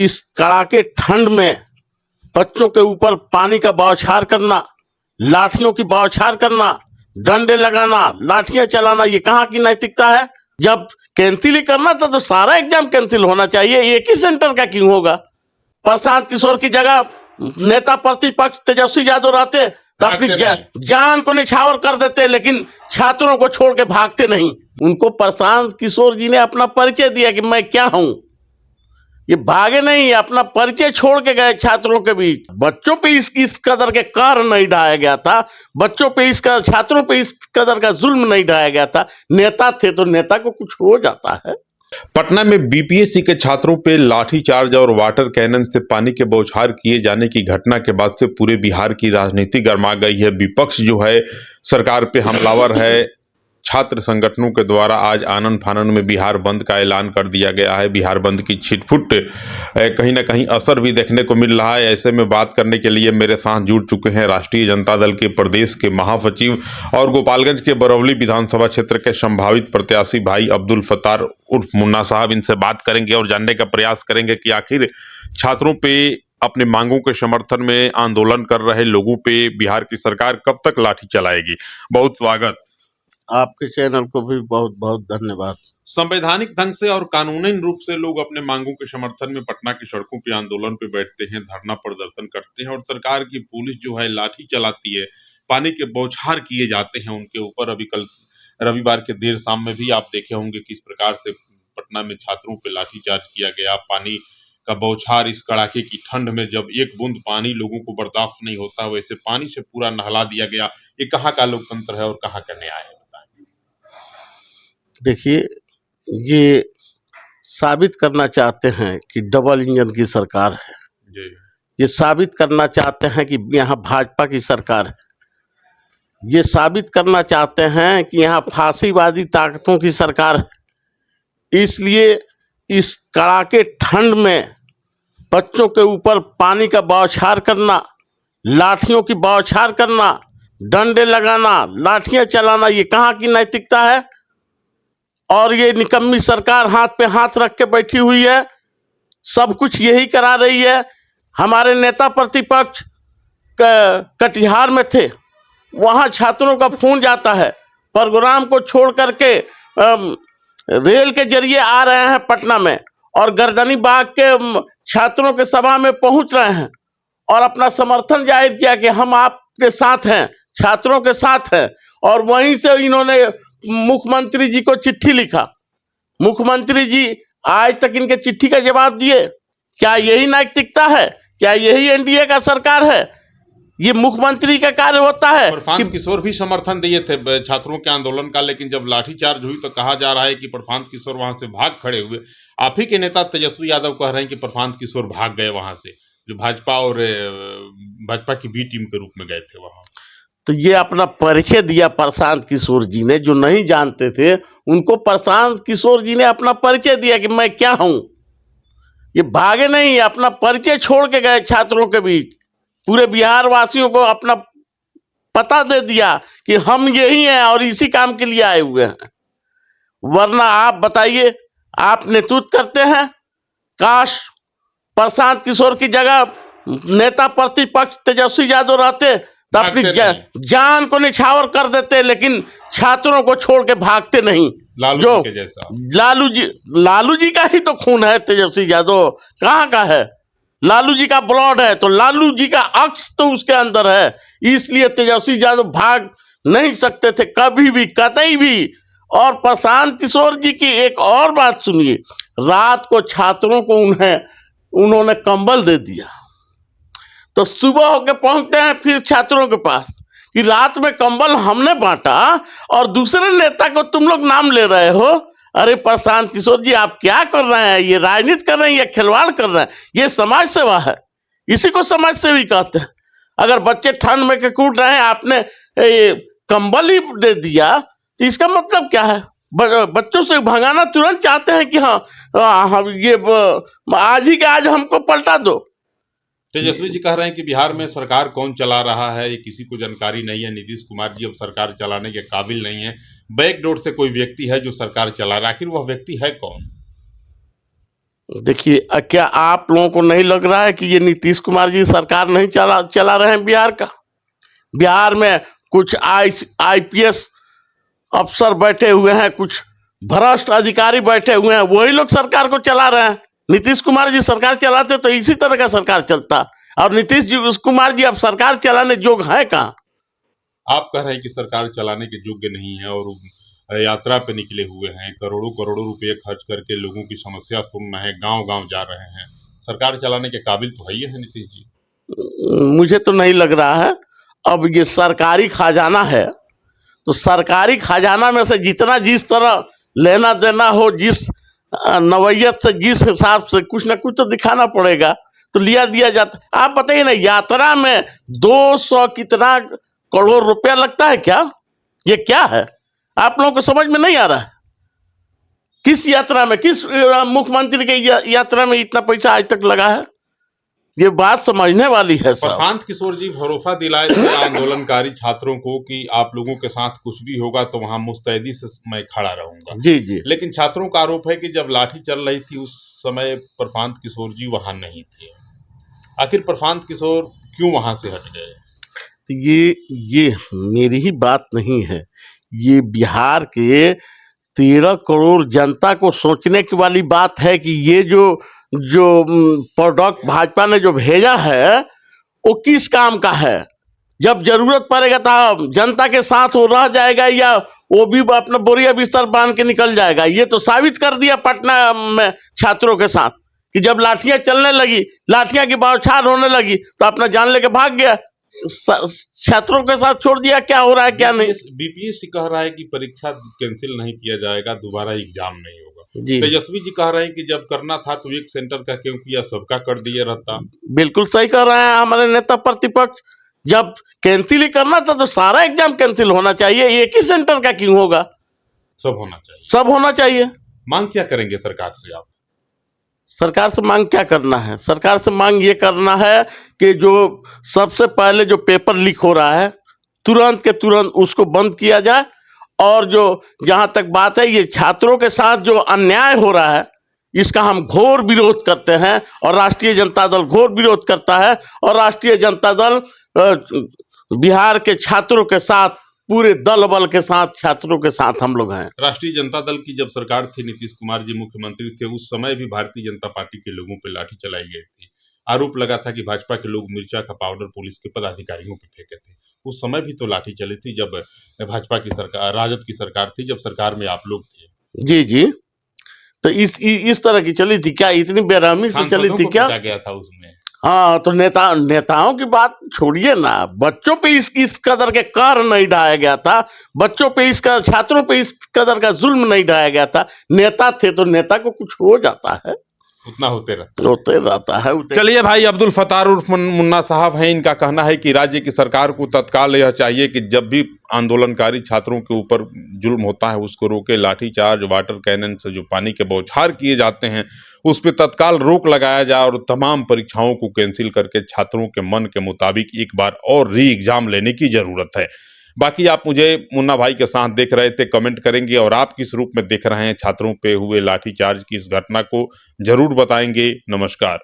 इस कड़ाके ठंड में बच्चों के ऊपर पानी का बौछार करना, लाठियों की बौछार करना, डंडे लगाना, लाठियां चलाना, ये कहाँ की नैतिकता है? जब कैंसिल ही करना था तो सारा एग्जाम कैंसिल होना चाहिए, एक ही सेंटर का क्यों होगा? प्रशांत किशोर की जगह नेता प्रतिपक्ष तेजस्वी यादव रहते तो अपनी जान को निछावर कर देते, लेकिन छात्रों को छोड़ के भागते नहीं। उनको प्रशांत किशोर जी ने अपना परिचय दिया कि मैं क्या हूं। ये भागे नहीं, अपना परिचय छोड़ के गए छात्रों के बीच। बच्चों पे इस कदर के कार्य नहीं ढाया गया था, बच्चों पे छात्रों पे इस कदर का जुल्म नहीं ढाया गया था। नेता थे तो नेता को कुछ हो जाता है। पटना में बीपीएससी के छात्रों पे लाठीचार्ज और वाटर कैनन से पानी के बौछार किए जाने की घटना के बाद से पूरे बिहार की राजनीति गर्मा गई है। विपक्ष जो है सरकार पे हमलावर है। छात्र संगठनों के द्वारा आज आनन फानन में बिहार बंद का ऐलान कर दिया गया है। बिहार बंद की छिटपुट कहीं ना कहीं असर भी देखने को मिल रहा है। ऐसे में बात करने के लिए मेरे साथ जुड़ चुके हैं राष्ट्रीय जनता दल के प्रदेश के महासचिव और गोपालगंज के बरौली विधानसभा क्षेत्र के संभावित प्रत्याशी भाई अब्दुल फत्तार उर्फ मुन्ना साहब। इनसे बात करेंगे और जानने का प्रयास करेंगे कि आखिर छात्रों पे अपने मांगों के समर्थन में आंदोलन कर रहे लोगों पे बिहार की सरकार कब तक लाठी चलाएगी। बहुत स्वागत। आपके चैनल को भी बहुत बहुत धन्यवाद। संवैधानिक ढंग से और कानूनी रूप से लोग अपने मांगों के समर्थन में पटना की सड़कों पे आंदोलन पे बैठते हैं, धरना प्रदर्शन करते हैं और सरकार की पुलिस जो है लाठी चलाती है, पानी के बौछार किए जाते हैं उनके ऊपर। अभी कल रविवार के देर शाम में भी आप देखे होंगे किस प्रकार से पटना में छात्रों पे लाठीचार्ज किया गया। पानी का बौछार इस कड़ाके की ठंड में जब एक बूंद पानी लोगों को बर्दाश्त नहीं होता, वैसे पानी से पूरा नहला दिया गया। ये कहाँ का लोकतंत्र है और कहाँ का न्याय है? देखिए, ये साबित करना चाहते हैं कि डबल इंजन की सरकार है जी। ये साबित करना चाहते हैं कि यहाँ भाजपा की सरकार है। ये साबित करना चाहते हैं कि यहाँ फांसीवादी ताकतों की सरकार है। इसलिए इस कड़ाके ठंड में बच्चों के ऊपर पानी का बौछार करना, लाठियों की बौछार करना, डंडे लगाना, लाठियां चलाना, ये कहाँ की नैतिकता है? और ये निकम्मी सरकार हाथ पे हाथ रख के बैठी हुई है, सब कुछ यही करा रही है। हमारे नेता प्रतिपक्ष कटिहार में थे, वहाँ छात्रों का फोन जाता है, प्रोग्राम को छोड़ करके रेल के जरिए आ रहे हैं पटना में और गर्दनी बाग के छात्रों के सभा में पहुंच रहे हैं और अपना समर्थन जाहिर किया कि हम आपके साथ हैं, छात्रों के साथ हैं। और वहीं से इन्होंने मुख्यमंत्री जी को चिट्ठी लिखा। मुख्यमंत्री जी आज तक इनके चिट्ठी का जवाब दिए। क्या यही नैतिकता है? क्या यही एनडीए का सरकार है? ये मुख्यमंत्री का कार्य होता है। प्रशांत किशोर भी समर्थन दिए थे छात्रों के आंदोलन का, लेकिन जब लाठीचार्ज हुई तो कहा जा रहा है कि प्रशांत किशोर वहां से भाग खड़े हुए। आप ही के नेता तेजस्वी यादव कह रहे हैं कि प्रशांत किशोर भाग गए वहां से, जो भाजपा की बी टीम के रूप में गए थे वहां। तो ये अपना परिचय दिया प्रशांत किशोर जी ने, जो नहीं जानते थे उनको प्रशांत किशोर जी ने अपना परिचय दिया कि मैं क्या हूं। ये भागे नहीं, अपना परिचय छोड़ के गए छात्रों के बीच। पूरे बिहार वासियों को अपना पता दे दिया कि हम यही हैं और इसी काम के लिए आए हुए हैं। वरना आप बताइए, आप नेतृत्व करते हैं। काश प्रशांत किशोर की जगह नेता प्रतिपक्ष तेजस्वी यादव रहते तो अपनी जान को निछावर कर देते, लेकिन छात्रों को छोड़ के भागते नहीं। लालू जी के जैसा। लालू जी का ही तो खून है तेजस्वी यादव, कहाँ का है? लालू जी का ब्लड है, तो लालू जी का अक्स तो उसके अंदर है। इसलिए तेजस्वी यादव भाग नहीं सकते थे कभी भी, कतई भी। और प्रशांत किशोर जी की एक और बात सुनिए, रात को छात्रों को उन्होंने कंबल दे दिया, तो सुबह होके पहुंचते हैं फिर छात्रों के पास कि रात में कंबल हमने बांटा और दूसरे नेता को तुम लोग नाम ले रहे हो। अरे प्रशांत किशोर जी, आप क्या कर रहे हैं? ये राजनीति कर रहे हैं, ये खिलवाड़ कर रहे हैं, ये समाज सेवा है। इसी को समाज सेवी कहते हैं। अगर बच्चे ठंड में के कूट रहे हैं, आपने कंबल ही दे दिया, तो इसका मतलब क्या है? बच्चों से भगाना तुरंत चाहते हैं कि हाँ ये आज ही के आज हमको पलटा दो। तेजस्वी जी कह रहे हैं कि बिहार में सरकार कौन चला रहा है ये किसी को जानकारी नहीं है। नीतीश कुमार जी अब सरकार चलाने के काबिल नहीं है। बैकडोर से कोई व्यक्ति है जो सरकार चला रहा है, आखिर वह व्यक्ति है कौन? देखिए, क्या आप लोगों को नहीं लग रहा है कि ये नीतीश कुमार जी सरकार नहीं चला रहे हैं बिहार का? बिहार में कुछ आईपीएस अफसर बैठे हुए हैं, कुछ भ्रष्ट अधिकारी बैठे हुए हैं, वही लोग सरकार को चला रहे हैं। नीतीश कुमार जी सरकार चलाते तो इसी तरह का सरकार चलता, और नीतीश कुमार जी अब सरकार चलाने योग्य है कहाँ? आप कह रहे हैं कि सरकार चलाने के योग्य नहीं है और यात्रा पे निकले हुए हैं, करोड़ों करोड़ों रुपए खर्च करके लोगों की समस्या सुन रहे हैं, गांव-गांव जा रहे हैं। सरकार चलाने के काबिल तो है ही है नीतीश जी। मुझे तो नहीं लग रहा है। अब ये सरकारी खजाना है, तो सरकारी खजाना में से जितना जिस तरह लेना देना हो, जिस नवैयत से, जिस हिसाब से कुछ ना कुछ तो दिखाना पड़ेगा, तो लिया दिया जाता। आप बताइए ना, यात्रा में 200 कितना करोड़ रुपया लगता है क्या? ये क्या है? आप लोगों को समझ में नहीं आ रहा है? किस यात्रा में, किस मुख्यमंत्री के यात्रा में इतना पैसा आज तक लगा है? ये बात समझने वाली है साहब। प्रशांत किशोर जी भरोसा दिलाए थे आंदोलनकारी छात्रों को कि आप लोगों के साथ कुछ भी होगा तो वहां मुस्तैदी से मैं खड़ा रहूंगा। जी जी। लेकिन छात्रों का आरोप है कि जब लाठी चल रही थी उस समय प्रशांत किशोर जी वहां नहीं थे। आखिर प्रशांत किशोर क्यों वहां से हट गए? ये मेरी ही बात नहीं है, ये बिहार के 13 करोड़ जनता को सोचने की वाली बात है कि ये जो प्रोडक्ट भाजपा ने जो भेजा है वो किस काम का है। जब जरूरत पड़ेगा तो जनता के साथ वो रह जाएगा या वो भी अपना बोरिया बिस्तर बांध के निकल जाएगा। ये तो साबित कर दिया पटना में छात्रों के साथ कि जब लाठियां चलने लगी, लाठियां की बौछार होने लगी, तो अपना जान लेके भाग गया, छात्रों के साथ छोड़ दिया। क्या हो रहा है क्या नहीं? बीपीएससी कह रहा है कि परीक्षा कैंसिल नहीं किया जाएगा, दोबारा एग्जाम नहीं होगा। जी। तेजस्वी जी कह रहे हैं कि जब करना था तो एक सेंटर का क्यों किया, सबका कर दिया रहता। बिल्कुल सही कह रहे हैं हमारे नेता प्रतिपक्ष। जब कैंसिल ही करना था तो सारा एग्जाम कैंसिल होना चाहिए, एक ही सेंटर का क्यों होगा? सब होना चाहिए, सब होना चाहिए। मांग क्या करेंगे सरकार से आप? सरकार से मांग क्या करना है? सरकार से मांग ये करना है कि जो सबसे पहले जो पेपर लीक हो रहा है, तुरंत के तुरंत उसको बंद किया जाए। और जो जहाँ तक बात है ये छात्रों के साथ जो अन्याय हो रहा है, इसका हम घोर विरोध करते हैं और राष्ट्रीय जनता दल घोर विरोध करता है। और राष्ट्रीय जनता दल बिहार के छात्रों के साथ, पूरे दल बल के साथ, छात्रों के साथ हम लोग हैं। राष्ट्रीय जनता दल की जब सरकार थी, नीतीश कुमार जी मुख्यमंत्री थे, उस समय भी भारतीय जनता पार्टी के लोगों पर लाठी चलाई गई थी। आरोप लगा था कि भाजपा के लोग मिर्चा का पाउडर पुलिस के पदाधिकारियों पे फेंके थे। उस समय भी तो लाठी चली थी जब भाजपा की सरकार, राजद की सरकार थी, जब सरकार में आप लोग थे। जी जी। तो इस तरह की चली थी क्या? इतनी बेरहमी से चली थी क्या? गया था उसमें। हाँ, तो नेताओं की बात छोड़िए ना, बच्चों पे इस कदर के कहर नहीं ढाया गया था, बच्चों पे छात्रों पे इस कदर का जुल्म नहीं ढाया गया था। नेता थे तो नेता को कुछ हो जाता है, उतना होते रहता है। चलिए भाई, अब्दुल फतार उर्फ मुन्ना साहब हैं, इनका कहना है कि राज्य की सरकार को तत्काल यह चाहिए कि जब भी आंदोलनकारी छात्रों के ऊपर जुल्म होता है उसको रोके। लाठीचार्ज, वाटर कैनन से जो पानी के बौछार किए जाते हैं उस पर तत्काल रोक लगाया जाए और तमाम परीक्षाओं को कैंसिल करके छात्रों के मन के मुताबिक एक बार और री एग्जाम लेने की जरूरत है। बाकी आप मुझे मुन्ना भाई के साथ देख रहे थे, कमेंट करेंगे और आप किस रूप में देख रहे हैं छात्रों पे हुए लाठीचार्ज की इस घटना को, जरूर बताएंगे। नमस्कार।